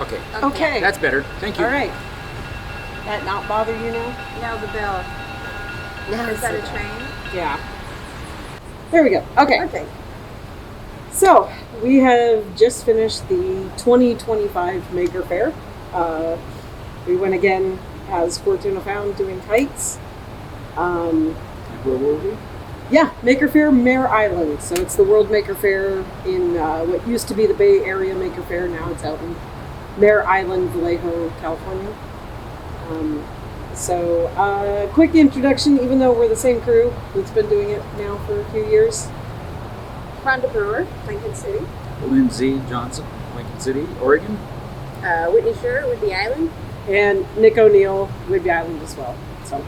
Okay. Okay. That's better. Thank you. All right. That not bother you now? Now the bell. Now Is that a it's okay. train? Yeah. There we go. Okay. Okay. So we have just finished the 2025 Maker Faire. We went again as Fortuna Found doing kites. Where were we? Yeah, Maker Faire Mare Island. So it's the World Maker Faire in what used to be the Bay Area Maker Faire. Now it's out in Mare Island, Vallejo, California. Quick introduction, even though we're the same crew that's been doing it now for a few years. Rhonda Brewer, Lincoln City. Lindsay Johnson, Lincoln City, Oregon. Whitney Sure, Whidbey Island. And Nick O'Neill, Whidbey Island as well. So,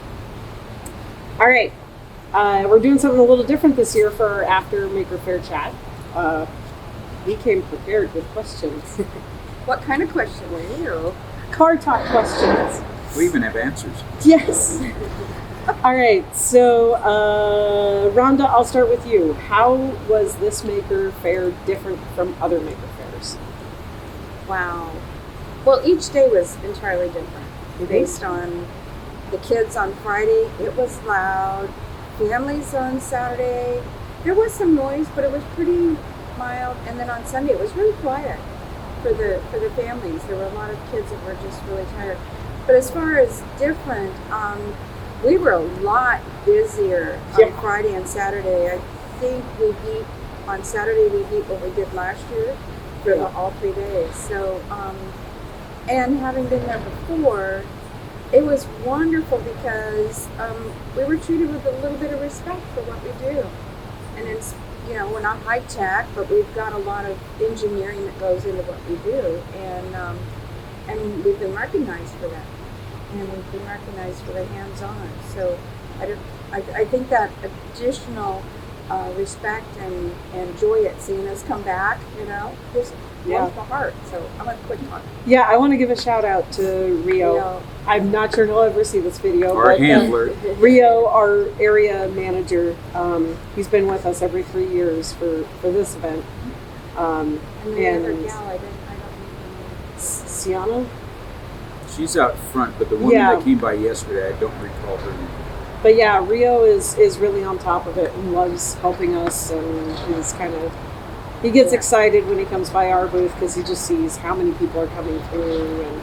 all right. We're doing something a little different this year for our after Maker Faire chat. We came prepared with questions. What kind of question were you? Car talk questions. We even have answers. Yes. All right. So, Rhonda, I'll start with you. How was this Maker Faire different from other Maker Fairs? Wow. Well, each day was entirely different. Based on the kids on Friday, it was loud. Families on Saturday, there was some noise, but it was pretty mild. And then on Sunday, it was really quiet for the families. There were a lot of kids that were just really tired. But as far as different, we were a lot busier on Friday and Saturday. I think on Saturday we beat what we did last year for all 3 days. So, and having been there before, it was wonderful because we were treated with a little bit of respect for what we do. And it's, we're not high tech, but we've got a lot of engineering that goes into what we do. And we've been recognized for that. And we've been recognized for the hands-on. So I think that additional respect and joy at seeing us come back, just warms the heart. So I'm going to quit talking. Yeah, I want to give a shout out to Rio. I'm not sure he'll ever see this video. Our handler. Rio, our area manager, he's been with us every 3 years for this event. And the other gal, I don't know. Sienna? She's out front, but the woman that came by yesterday, I don't recall her name. But yeah, Rio is really on top of it and loves helping us, and he gets excited when he comes by our booth because he just sees how many people are coming through and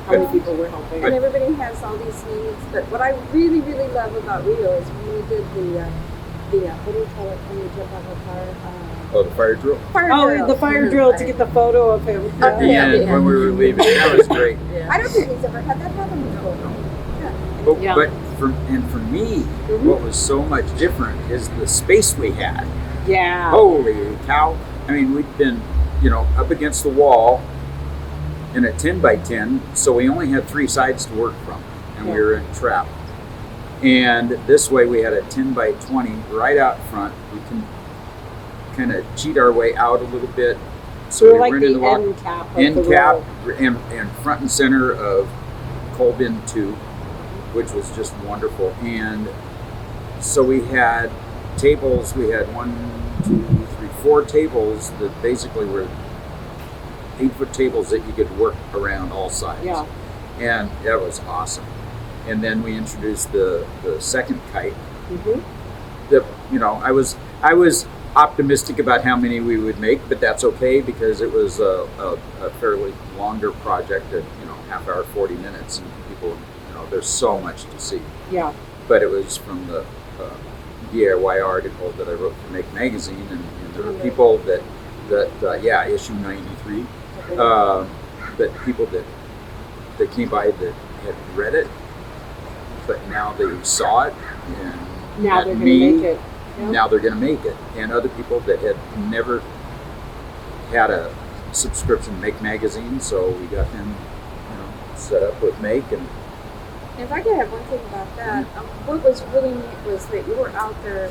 how many people we're helping. And everybody has all these needs, but what I really, really love about Rio is when we did the what do you call it when you jump on the car? The fire drill. The fire drill to get the photo of him. At the end when we were leaving. That was great. I don't think he's ever had that happen before. But for me, what was so much different is the space we had. Yeah. Holy cow. I mean, we'd been, up against the wall in a 10 by 10, so we only had 3 sides to work from, and we were in trap. And this way we had a 10 by 20 right out front. We can kind of cheat our way out a little bit. So we're like the end cap of end the cap road. And front and center of coal bin 2, which was just wonderful. And so we had tables, we had 4 tables that basically were 8-foot tables that you could work around all sides. Yeah. And that was awesome. And then we introduced the second kite. I was optimistic about how many we would make, but that's okay because it was a fairly longer project at half hour, 40 minutes, and people, there's so much to see. Yeah. But it was from the DIY article that I wrote for Make Magazine, and there were people that issue 93, but people that came by that had read it, but now they saw it, and now they're going to make it. Yep. Now they're going to make it, and other people that had never had a subscription to Make Magazine, so we got them, set up with Make. And if I could have one thing about that, what was really neat was that you were out there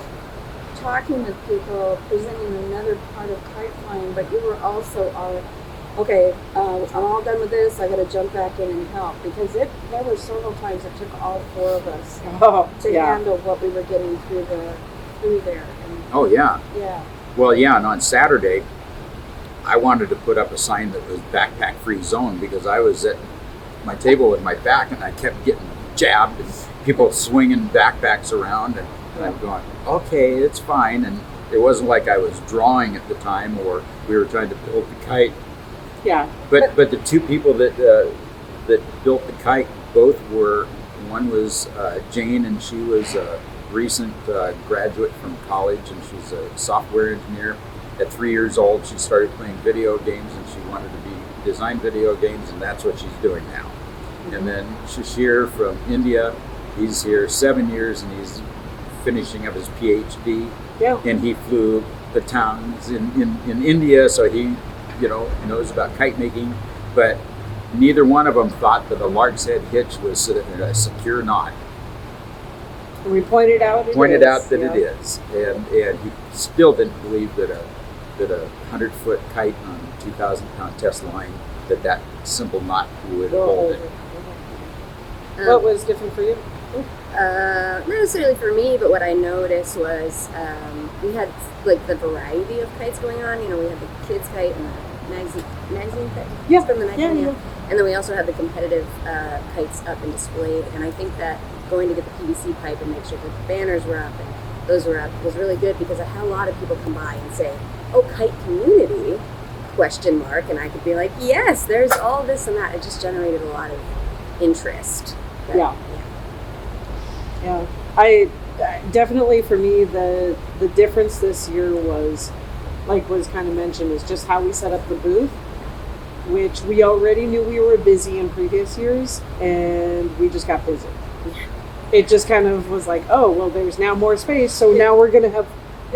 talking with people, presenting another part of kite flying, but you were also I'm all done with this, I got to jump back in and help, because there were several times it took all 4 of us to handle what we were getting through there. And, yeah. Well, yeah, and on Saturday, I wanted to put up a sign that was backpack free zone because I was at my table with my back and I kept getting jabbed and people swinging backpacks around and I'm going, okay, it's fine. And it wasn't like I was drawing at the time or we were trying to build the kite. Yeah. But the two people that built the kite both were, one was Jane, and she was a recent graduate from college, and she's a software engineer. At 3 years old, she started playing video games, and she wanted to design video games, and that's what she's doing now. Mm-hmm. And then Shashir from India, he's here 7 years, and he's finishing up his PhD. Yeah. And he flew the towns in India, so he, knows about kite making, but neither one of them thought that a lark's head hitch was a secure knot. And we pointed out It is, and he still didn't believe that a 100-foot kite on a 2,000-pound test line that simple knot would hold it. What was different for you? Not necessarily for me, but what I noticed was we had like the variety of kites going on. We had the kids kite and the magazine kite from the magazine. Yeah. And then we also had the competitive kites up and displayed. And I think that going to get the PVC pipe and make sure that the banners were up and those were up was really good because I had a lot of people come by and say, "Oh, kite community?" ? And I could be like, "Yes, there's all this and that." It just generated a lot of interest. Yeah. I definitely, for me, the difference this year was, like was kind of mentioned, is just how we set up the booth, which we already knew we were busy in previous years, and we just got busy. It just kind of was like, oh, well, there's now more space, so now we're going to have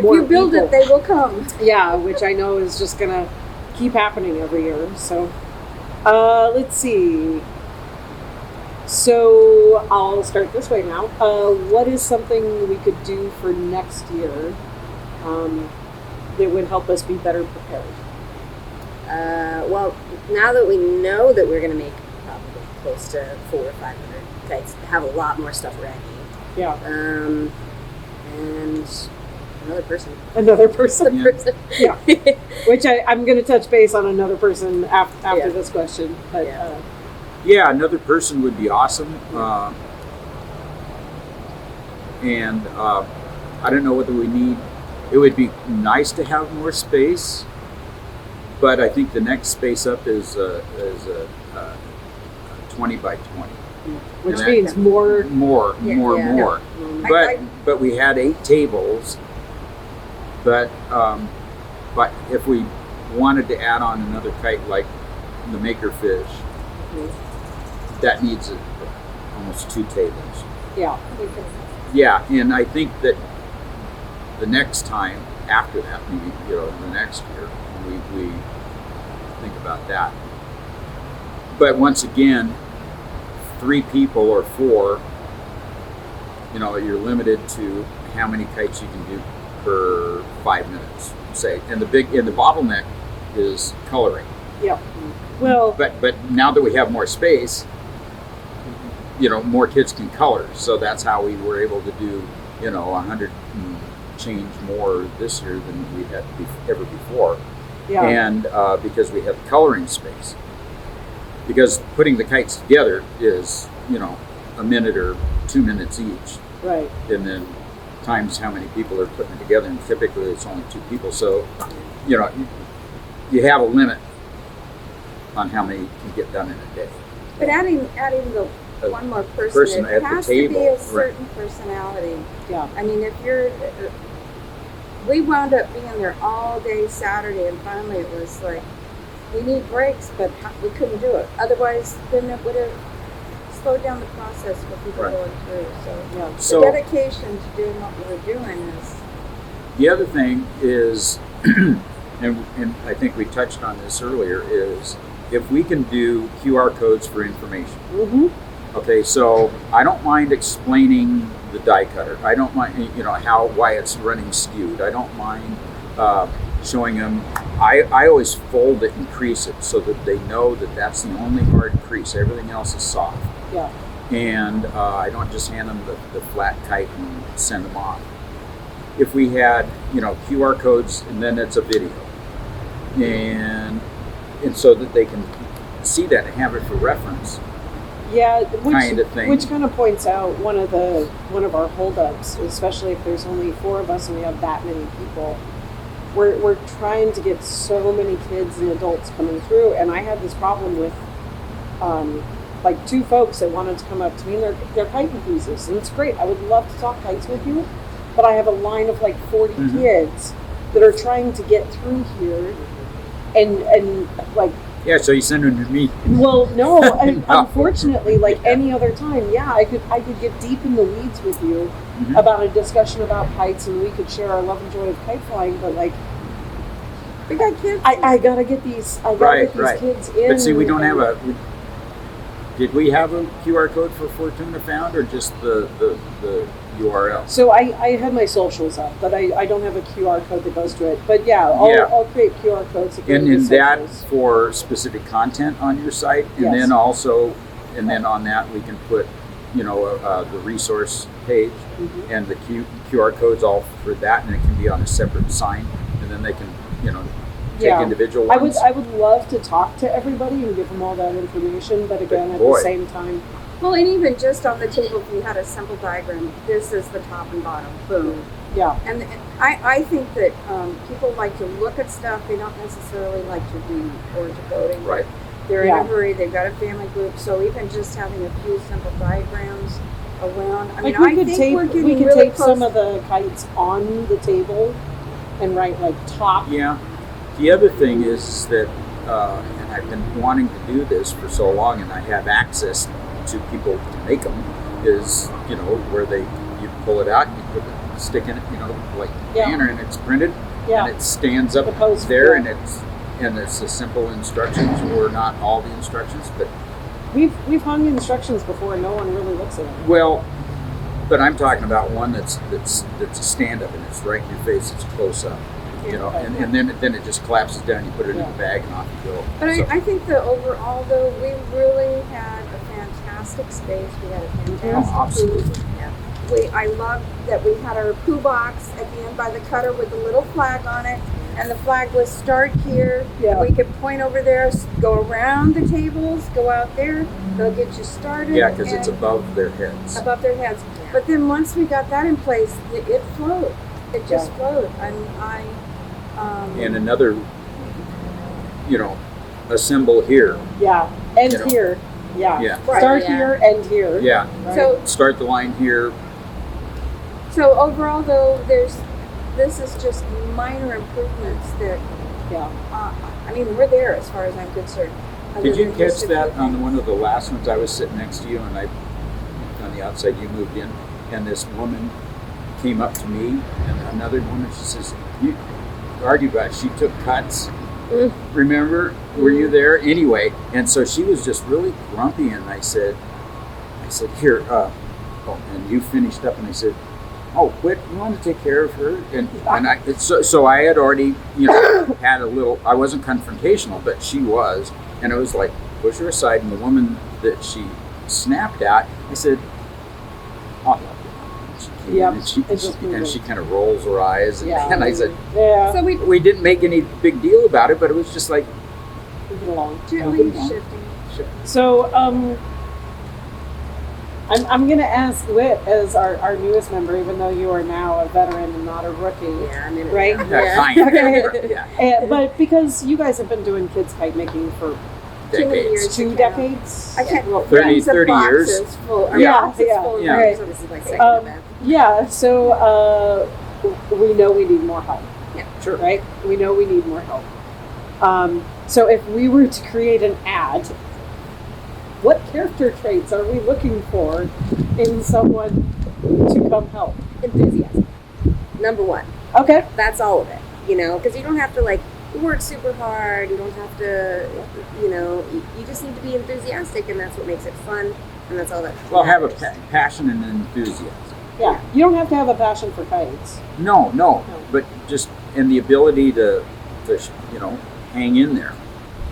more If you build people. it, they will come. Yeah, which I know is just going to keep happening every year. So, let's see. So I'll start this way now. What is something we could do for next year that would help us be better prepared? Well, now that we know that we're going to make probably close to 400 or 500 kites, have a lot more stuff ready. Yeah. And another person. Yeah. Which I'm going to touch base on another person after this question. But yeah, another person would be awesome. And I don't know whether we need, it would be nice to have more space, but I think the next space up is a 20 by 20. Which means more. More. But we had 8 tables, but if we wanted to add on another kite like the Maker Fish, that needs almost 2 tables. Yeah. Yeah, and I think that the next time after that, maybe the next year, we think about that. But once again, 3 people or 4, you're limited to how many kites you can do per 5 minutes, say. And the bottleneck is coloring. Yeah. Well, but now that we have more space, more kids can color. So that's how we were able to do, 100 and change more this year than we had ever before. Yeah. And because we have coloring space. Because putting the kites together is, a minute or 2 minutes each. Right. And then times how many people are putting it together, and typically it's only 2 people. So, you have a limit on how many can get done in a day. But adding the one more person it has to be a certain personality. Yeah. I mean, we wound up being there all day Saturday, and finally it was like, we need breaks, but we couldn't do it. Otherwise, then it would have slowed down the process for people going through. So the dedication to doing what we were doing is. The other thing is, and I think we touched on this earlier, is if we can do QR codes for information. Mm-hmm. Okay, so I don't mind explaining the die cutter. I don't mind, why it's running skewed. I don't mind showing them. I always fold it and crease it so that they know that that's the only hard crease. Everything else is soft. Yeah. And I don't just hand them the flat kite and send them off. If we had, QR codes and then it's a video. and so that they can see that and have it for reference. Yeah, kind of thing. Which kind of points out one of our holdups, especially if there's only 4 of us and we have that many people. We're trying to get so many kids and adults coming through, and I had this problem with like 2 folks that wanted to come up to me, and they're kite enthusiasts, and it's great. I would love to talk kites with you, but I have a line of like 40 kids that are trying to get through here, and like. Yeah, so you send them to me. Well, no, unfortunately, like any other time, yeah, I could get deep in the weeds with you about a discussion about kites, and we could share our love and joy of kite flying. But like, we got kids. I gotta get these. I gotta get these kids in. But see, we don't have a. Did we have a QR code for Fortuna Found, or just the URL? So I had my socials up, but I don't have a QR code that goes to it. But yeah, I'll create QR codes. And in that for specific content on your site, and then also, and then on that we can put, the resource page and the QR codes all for that, and it can be on a separate sign, and then they can, take individual ones. I would love to talk to everybody and give them all that information, but again, at the same time. Well, and even just on the table, if you had a simple diagram, this is the top and bottom, boom. Yeah. And I think that people like to look at stuff, they don't necessarily like to read or to go to. Right. They're in a hurry, they've got a family group, so even just having a few simple diagrams around. I mean, we could tape some of the kites on the table and write like top. Yeah. The other thing is that, and I've been wanting to do this for so long, and I have access to people to make them, is, where you pull it out, you put the stick in it, like banner, and it's printed, and it stands up there, and it's the simple instructions, or not all the instructions, but we've hung instructions before, and no one really looks at it. Well, but I'm talking about one that's a stand up, and it's right in your face, it's close up. And then it just collapses down. You put it in the bag and off you go. But I think that overall, though, we really had a fantastic space. We had a fantastic food. Yeah. I loved that we had our poo box at the end by the cutter with the little flag on it, and the flag was start here. Yeah. We could point over there, go around the tables, go out there. They'll get you started. Yeah, because it's above their heads. Above their heads. Yeah. But then once we got that in place, it flowed. It just flowed. And another, assemble here. Yeah, and here. Yeah. Right. Start here, end here. Yeah. Right. So start the line here. So overall, though, this is just minor improvements that. Yeah. I mean, we're there as far as I'm concerned. Did you catch that on one of the last ones? I was sitting next to you, and on the outside you moved in, and this woman came up to me, and another woman, she says, "You argued about it. She took cuts." Remember? Were you there? Anyway, and so she was just really grumpy, and I said, here, and you finished up, and I said, oh, quit, you want to take care of her? And so I had already, had a little, I wasn't confrontational, but she was, and it was like, push her aside, and the woman that she snapped at, I said, oh, yeah, and she kind of rolls her eyes, and I said, so we didn't make any big deal about it, but it was just like, moving along, gently shifting. So I'm going to ask Whit as our newest member, even though you are now a veteran and not a rookie. Yeah, I mean, right? Yeah. But because you guys have been doing kids kite making for decades. 2 decades? I can't, 30 years. Full, so we know we need more help. Yeah. Sure. Right? We know we need more help. So if we were to create an ad, what character traits are we looking for in someone to come help? Enthusiasm. Number 1. Okay. That's all of it, because you don't have to work super hard. You don't have to, you just need to be enthusiastic, and that's what makes it fun, and that's all that Well, have a matters. passion and enthusiasm. Yeah. You don't have to have a passion for kites. No, but just, and the ability to hang in there.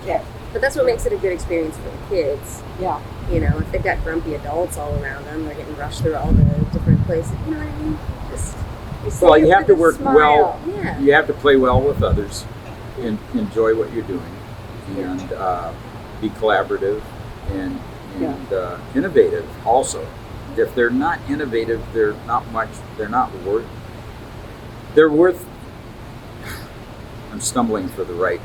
Yeah. But that's what makes it a good experience for the kids. Yeah. If they've got grumpy adults all around them, they're getting rushed through all the different places. You know what I mean? Well, you have to work well. Yeah. You have to play well with others. enjoy what you're doing, and be collaborative and innovative also. If they're not innovative, they're not much. They're not worth. They're worth. I'm stumbling for the right.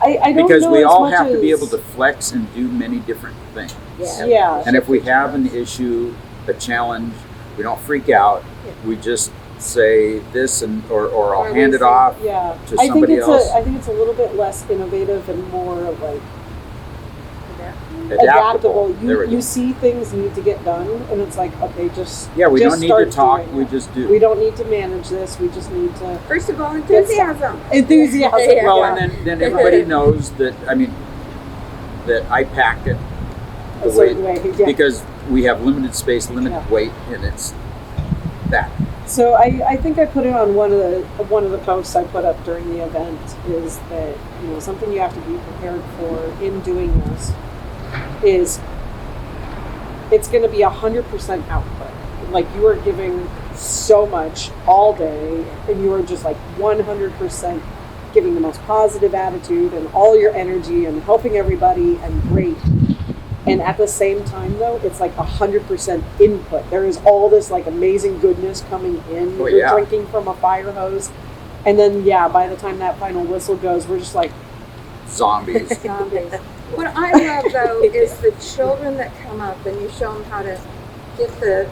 I don't Because know we as all much have to be as- able to flex and do many different things. Yeah. And if we have an issue, a challenge, we don't freak out. We just say this, or I'll hand it off Yeah, to somebody else. I think it's a little bit less innovative and more like Adaptable. There we go. You see things need to get done, and it's like, okay, just Yeah, we just don't need to start talk. doing We it. just do. We don't need to manage this. We just need to First of all, enthusiasm. enthusiasm. Yeah. Well, and then everybody knows that. I mean, that I pack it A the certain way way, yeah. because we have limited space, limited Yeah. weight, and it's that. So I think I put it on one of the posts I put up during the event is that, you know, something you have to be prepared for in doing this is it's going to be 100% output. Like, you are giving so much all day, and you are just like 100% giving the most positive attitude and all your energy and helping everybody and great. And at the same time, though, it's like 100% input. There is all this like amazing goodness coming in. Oh, You're yeah. drinking from a fire hose. And then, by the time that final whistle goes, we're just like, Zombies. Zombies. What I love though is the children that come up and you show them how to get the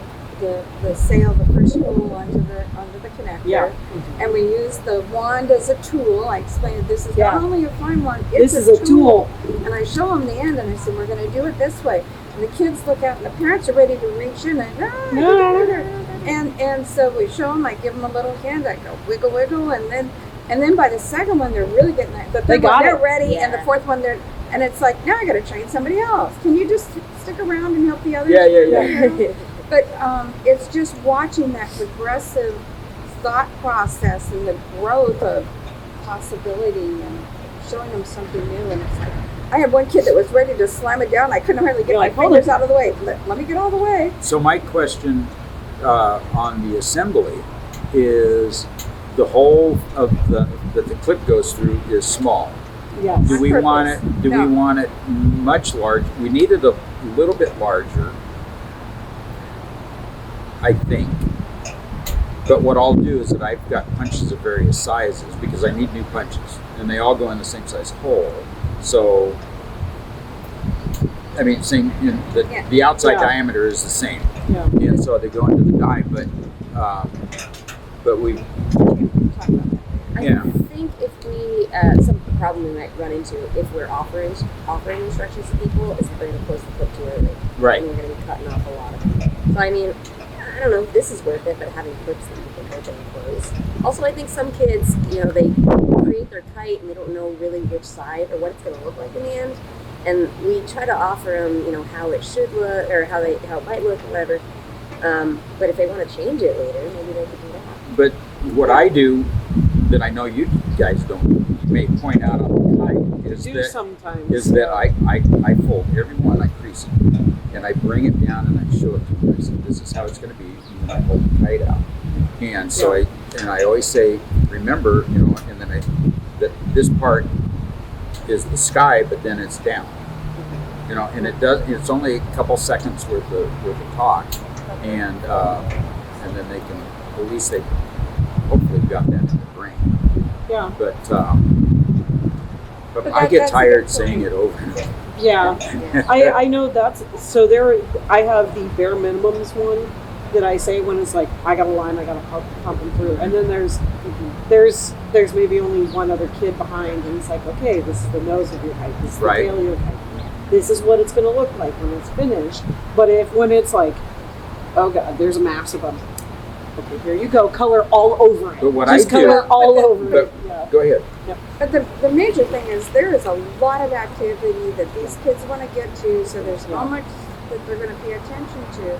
sail, the first spool onto the connector. yeah. And we use the wand as a tool. I explained this is Yeah. not only a fine wand, This it's is a tool. And I show them the end and I said, we're going to do it this way. And the kids look out and the parents are ready to reach in and so we show them, I give them a little hand, I go wiggle, wiggle, and then by the second one they're really getting that. The They third got one, they're it. ready, and the Yeah. fourth one and it's like, now I got to train somebody else. Can you just stick around and help the others? Yeah. You know? But it's just watching that progressive thought process and the growth of possibility and showing them something new. And it's like, I had one kid that was ready to slam it down. I couldn't hardly get You're my like, hold fingers it. out of the way. Let me get all the way. So my question on the assembly is the hole of that the clip goes through is small. Yes. Do we purpose. want it? Do No. we want it much larger? We need it a little bit larger, I think. But what I'll do is that I've got punches of various sizes because I need new punches, and they all go in the same size hole. So, I mean, same. You know, the outside Yeah. diameter is the same, Yeah. and so they go into the die. But we, I Yeah. think if we, some problem we might run into if we're offering instructions to people is that they're going to close the clip too early. right. And we're going to be cutting off a lot of them. So, I mean, I don't know if this is worth it, but having clips that you can open and close. Also, I think some kids, you know, they create their kite and they don't know really which side or what it's going to look like in the end. And we try to offer them, you know, how it should look or how it might look or whatever. But if they want to change it later, maybe they could do that. But what I do that I know you guys don't, you may point out on the kite is Do that sometimes. is that I fold every one, I crease it, and I bring it down and I show it to them. I said, this is how it's going to be, and then I hold the kite out. And so I always say, remember, you know, and then that this part is the sky, but then it's down. You know, and it's only a couple seconds worth of talk, and then they can, at least they hopefully got that in their brain. Yeah. But But I that's get a tired good saying point. it over and over. Yeah. I know that's so there. I have the bare minimums one that I say when it's like I got a line, I got to pump them through, and then there's maybe only one other kid behind, and it's like, okay, this is the nose of your kite, this is the Right. tail of your kite, this is what it's going to look like when it's finished. But when it's like, oh god, there's a mass of them. Okay, here you go, color all over it. But what Just I do- color all But over But it. Yeah. go ahead. But the major thing is there is a lot of activity that these kids want to get to, so there's so much that they're going to pay attention to.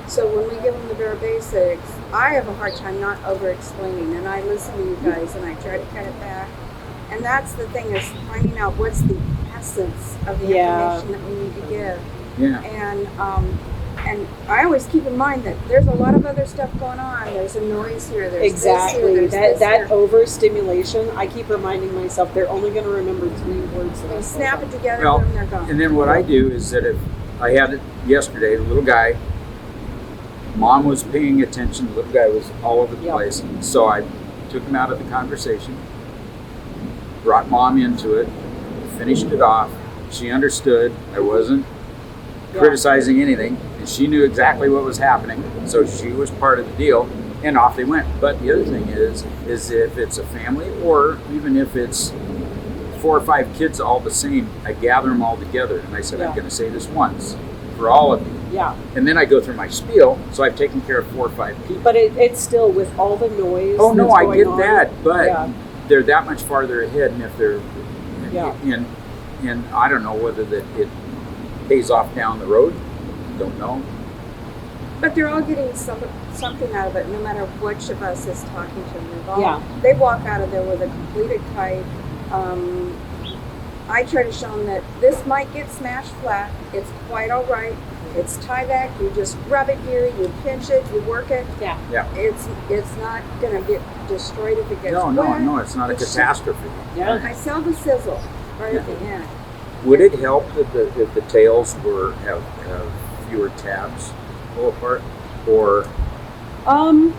So when we give them the bare basics, I have a hard time not over-explaining, and I listen to you guys, and I try to cut it back. And that's the thing, is finding out what's the essence of the Yeah. information that we need to give. Yeah. And And I always keep in mind that there's a lot of other stuff going on. There's a noise here. There's Exactly. This here, there's That this overstimulation, I keep reminding myself they're only going to remember 3 words. here. They snap it together, Well, boom, they're gone. And then what I do is that if I had it yesterday, the little guy, mom was paying attention, the little guy was all over the Yep. place. So I took him out of the conversation, brought mom into it, finished it off. She understood. I wasn't criticizing anything, and she knew exactly what was happening. So she was part of the deal, and off they went. But the other thing is if it's a family, or even if it's 4 or 5 kids all the same, I gather them all together, and I said, I'm Yeah. going to say this once for all of you. Yeah, And then I go through my spiel, so I've taken care of 4 or 5 people. but it's still with all the noise. Oh no, that's I going get on. that, but Yeah. they're that much farther ahead, and if they're Yeah. and I don't know whether that it pays off down the road. Don't know. But they're all getting something out of it, no matter which of us is talking to them. Yeah. They walk out of there with a completed kite. I try to show them that this might get smashed flat. It's quite all right. It's tie back. You just rub it here. You pinch it. You work it. Yeah. Yeah. It's not gonna get destroyed if it gets No, wet. no, it's not a It's catastrophe. Yeah. I sell the sizzle right at the end. Would it help if the tails have fewer tabs pull apart? Or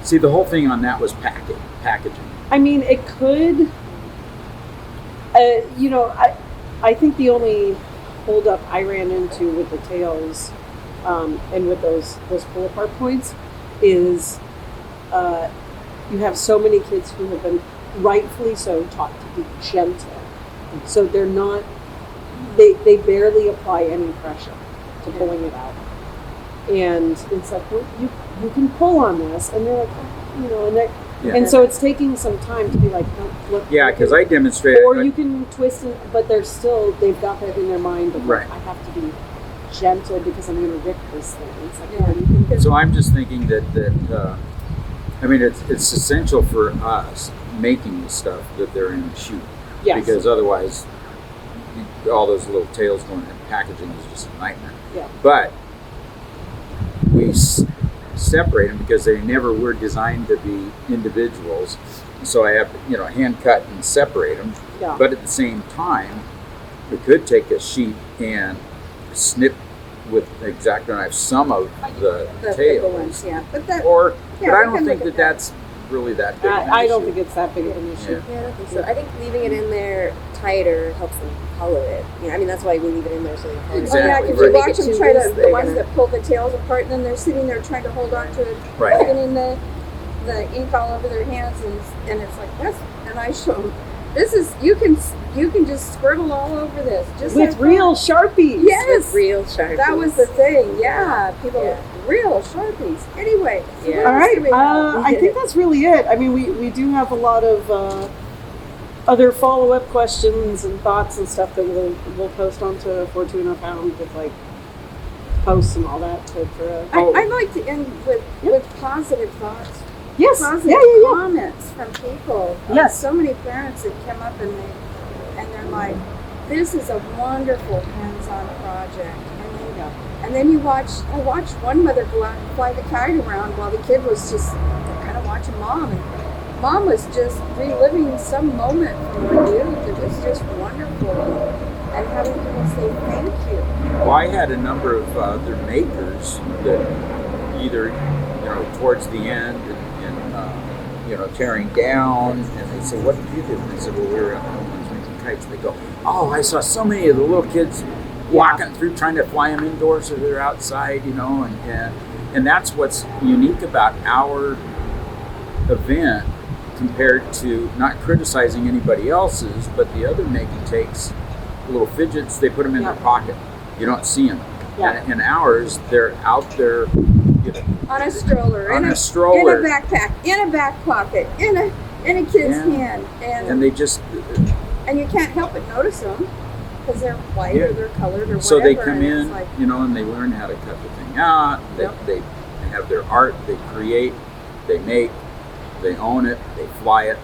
see, the whole thing on that was packaging. I mean, it could. I think the only holdup I ran into with the tails, and with those pull apart points, is you have so many kids who have been rightfully so taught to be gentle, so they're not. They barely apply any pressure to pulling it out, and it's like, well, you can pull on this, and they're like, oh, and and so it's taking some time to be like, no, look. Yeah, because I demonstrated. Or you can twist it, but they've got that in their mind of like, Right. I have to be gentle because I'm going to rip this thing. It's like, Yeah. no, you can So I'm just thinking that I mean, it's essential for us making the stuff that they're in the chute. yes. Because otherwise, all those little tails going in packaging is just a nightmare. Yeah. But we separate them because they never were designed to be individuals. So I have to, hand cut and separate them. Yeah. But at the same time, we could take a sheet and snip with the X-Acto knife some of the The bigger tails. ones, yeah. But that, Or, Yeah, but I we don't can think look that at that. that's really that big. of an I don't issue. think it's that big of an issue. Yeah. Yeah, I don't think so. I think leaving it in there tighter helps them color it. I mean, that's why we leave it in there so they color Exactly. Oh yeah, Exactly, because right. you Make watch it them too try loose, to, the they're ones gonna- that pull the tails apart, and then they're sitting there trying to hold on to it, Right. getting the ink all over their hands, and it's like, and I show them, this is, you can just scribble all over this. Just With have real fun. Sharpies. Yes! With real Sharpies. That was the thing, yeah. People, Yeah. real Sharpies. Anyway. so Yeah. what All else right. do we have? I think that's really it. I mean, we do have a lot of other follow-up questions and thoughts and stuff that we'll post onto Fortuna Found with like posts and all that for Oh. I'd like to end with positive thoughts. yes. Positive Yeah. comments from people. Yes. So many parents that come up and they're like, this is a wonderful hands-on project. And then I watched one mother go out and fly the kite around while the kid was just kind of watching mom. And mom was just reliving some moment from her youth. It was just wonderful. And having people say thank you. Well, I had a number of other makers that either, towards the end and tearing down, and they say, what did you do? And I said, well, we were at home making kites. They go, oh, I saw so many of the little kids walking through trying to fly them indoors or they're outside, and that's what's unique about our event compared to, not criticizing anybody else's, but the other making takes little fidgets, they put them in their pocket. You don't see them. Yeah. And ours, they're out there, On a stroller. On in a stroller. In a backpack. In a back pocket. In a kid's hand. and they just, And you can't help but notice them because they're white or they're colored or whatever. so they come and it's in, like, and they learn how to cut the thing out. They have their art, they create, they make, they own it, they fly it.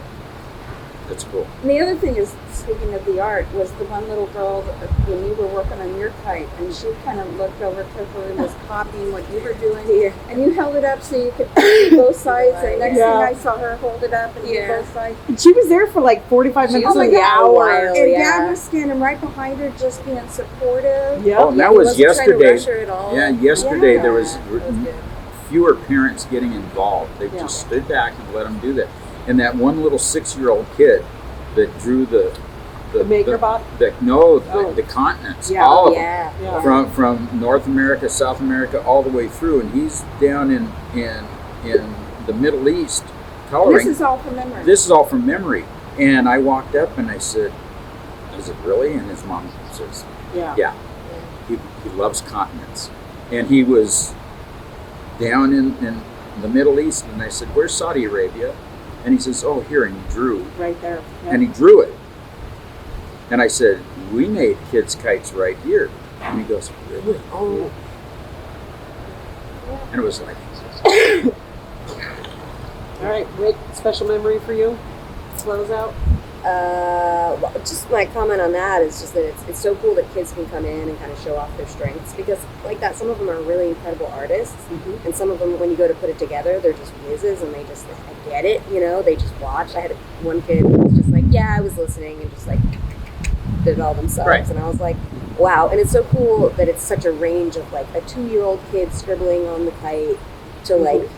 That's cool. And the other thing is, speaking of the art, was the one little girl that, when you were working on your kite, and she kind of looked over quickly and was copying what you were doing. Yeah. And you held it up so you could do both sides. And next Yeah. thing I saw her hold it up and do Yeah. both sides. And she was there for like 45 She minutes was to there an a hour. while. And yeah. Dad was standing right behind her, just being supportive. Yeah. Oh, and that He was wasn't trying to yesterday. rush her at all. Yeah, yesterday there was That was good. fewer parents getting involved. They Yeah. just stood back and let them do that. And that one little 6-year-old kid that drew the Maker bot? the continents, Yeah. all of them. Yeah. Yeah. From North America, South America, all the way through, and he's down in the Middle East coloring. This is all from memory. This is all from memory. And I walked up and I said, "Is it really?" And his mom says, Yeah. "Yeah, he loves continents." And he was down in the Middle East, and I said, "Where's Saudi Arabia?" And he says, "Oh, here," and he drew, Right there. Yeah. and he drew it. And I said, "We made kids' kites right here." And he goes, "Really?" Oh. And it was like, All right, Rick, special memory for you? Close out. Well, just my comment on that is just that it's so cool that kids can come in and kind of show off their strengths, because like that, some of them are really incredible artists, and some of them, when you go to put it together, they're just whizzes and they just get it, you know, they just watch. I had one kid who was just like, yeah, I was listening, and just like did it all themselves. Right. And I was like, wow. And it's so cool that it's such a range of like a 2-year-old kid scribbling on the kite to like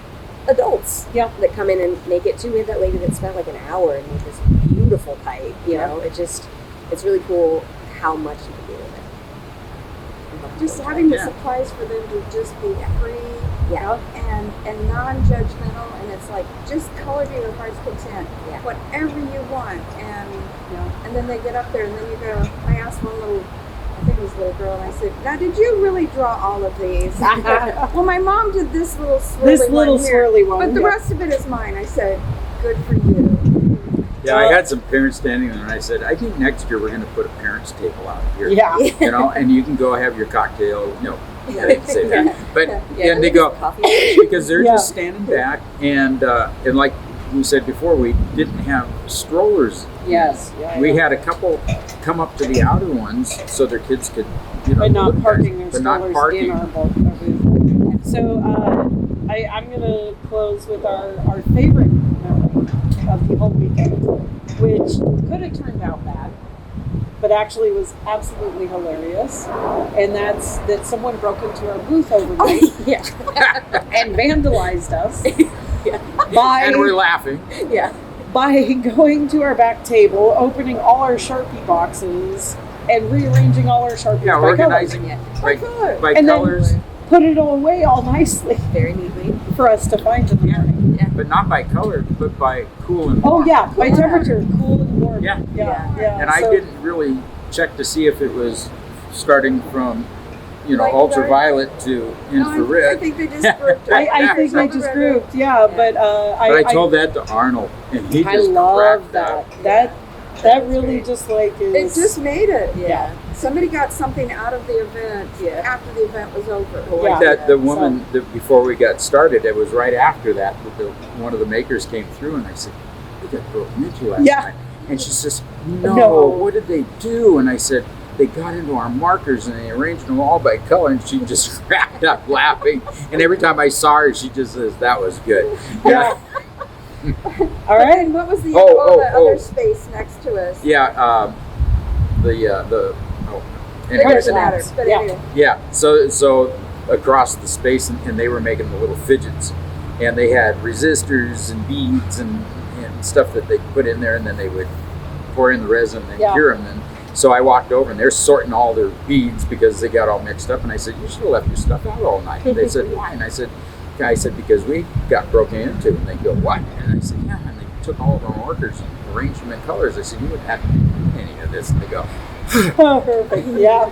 adults Yeah. that come in and make it too. We had that lady that spent like an hour and made this beautiful kite, you know. It's really cool how much you can do with it. Just having the Yeah. supplies for them to just be free Yeah. and non-judgmental, and it's like, just color to your heart's content, Yeah. whatever you want. Yeah. And then they get up there, and then you go, I asked one little, I think it was a little girl, and I said, now did you really draw all of these? Well, my mom did this little swirly This little one here, swirly one. but the yeah. rest of it is mine. I said, good for you. yeah, I had some parents standing there, and I said, "I think next year we're going to put a parents' table out here." Yeah. You know, and you can go have your cocktail. No, I didn't say that. But Yeah, and they go coffee. because they're Yeah. just standing back, and like we said before, we didn't have strollers. Yes. Yeah, We yeah. had a couple come up to the outer ones so their kids could, you know, But not look parking nice, their but not strollers parking. in our booth. So I'm going to close with our favorite memory of the whole weekend, which could have turned out bad, but actually was absolutely hilarious. And that's that someone broke into our booth overnight Yeah. and vandalized us Yeah. And we're by, laughing. Yeah. by going to our back table, opening all our Sharpie boxes, and rearranging all our Sharpies Yeah, by organizing Yeah. by, Good. by And then- colors, put it all away all nicely Very neatly. for us to find in the Yeah. morning. but not by color, but by cool and Oh warm. yeah, by Yeah. temperature, cool and warm. Yeah. yeah. And I So- didn't really check to see if it was starting from, you know, Like ultraviolet to No, I infrared. think they just grouped it. I think they just grouped, yeah. But But I told that to Arnold, and he I just love cracked that. up. That really just like It is. just made it. Yeah. Somebody got something out of the event after the event was over. Yeah. That the woman that before we got started, it was right after that one of the makers came through, and I said, "We got broken into last Yeah. night," and she says, "No, No. what did they do?" And I said, "They got into our markers and they arranged them all by color," and she just cracked up laughing. And every time I saw her, she just says, "That was good." Yeah. All But right. then what was the, Oh, the oh. other space next to us? Yeah. Anyway, It There's doesn't that. matter. But Yeah. anyway. yeah. So across the space, and they were making the little fidgets, and they had resistors and beads and stuff that they put in there, and then they would pour in the resin and Yeah. cure them. And so I walked over, and they're sorting all their beads because they got all mixed up. And I said, "You should have left your stuff out all night." And they said, "Why?" And I said, "Because we got broken into." And they go, "What?" And I said, "Yeah." And they took all of our markers and arranged them in colors. I said, "You wouldn't have to do any of this." And they go, Perfect. Yeah.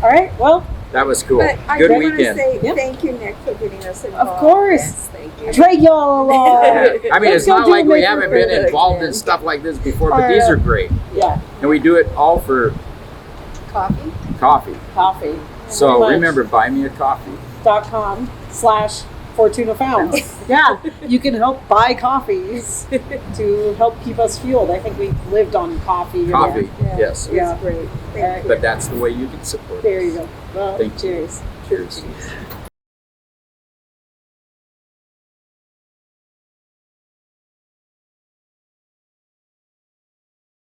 All right. Well, "That was cool. But I Good do want to weekend." say Yep. thank you, Nick, for getting us involved. of course. Yes, thank you. Drag y'all along. I mean, Let's it's go not do like we Maker haven't Faire. been involved in stuff like this before, but I these know. are great. Yeah. And we do it all for Coffee. coffee. Coffee. So Lunch. remember, buy me a coffee. .com/kiteflying. Fortuna Found. Yeah, you can help buy coffees to help keep us fueled. I think we lived on coffee. Coffee, Yeah. yes. Yeah. It's great. Thank you. But that's the way you can support There us. you go. Well, Thank you. cheers. Cheers.